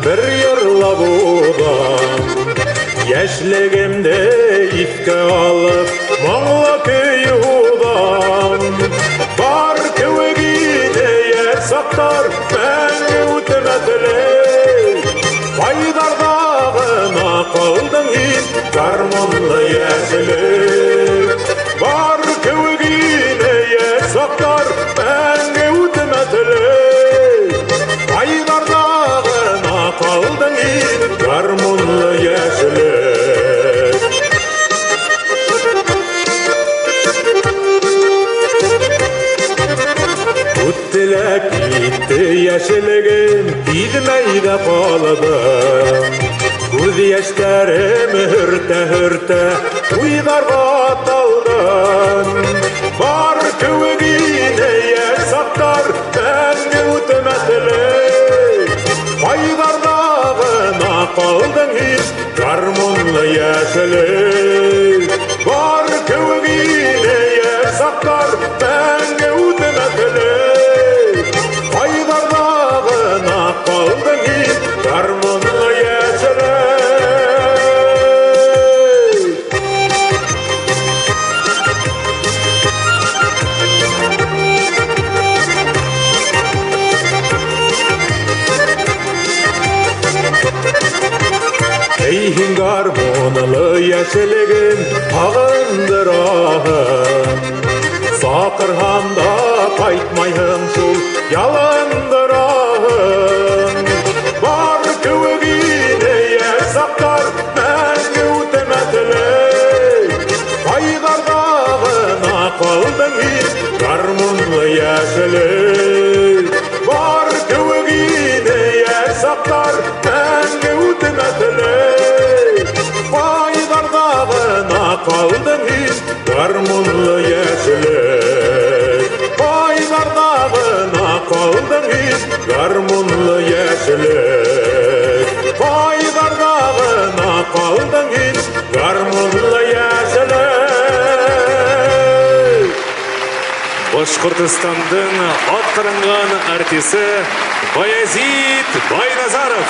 bir yırlap udan. Яшьлегемде ифке алып, моңлы көй удан. Бар кеуегине яр сактар, мәңге үтеметлей. Байдардагына калдың ин, гармонлы яшелек. Бар кеуегине яр сактар, мәңге үтеметлей. Байдардагына калдың ин, гармонлы яшелек. Үттілеп кетті яшілігім, тидмей де қалыдым. Көз яштарым үрті-үрті, уйдарға талдым. Бар кеуегине яр сақтар, мәңгі үтеметлей. Пайдардағына қалдың ин, гармонлы яшілік. Бар кеуегине яр сақтар, мәңгі үтеметлей. Пайдардағына қалдың ин, гармонлы яшілік. Eyhin гармонлы яшілігім, ағындырағым. Сақырғанда қайтмайын шул ялындырағым. Бар кеуегине яр сақтар, мәңгі үтеметлей. Пайдардағына қалдың ин, гармонлы яшілік. Бар кеуегине яр сақтар, мәңгі үтеметлей. Пайдардағына қалдың ин, гармонлы яшілік. Пайдардағына қалдың ин, гармонлы яшілік. Пайдардағына қалдың ин, гармонлы яшілік. Башқұртыстандың атқарынған артисі Баязит Байназаров.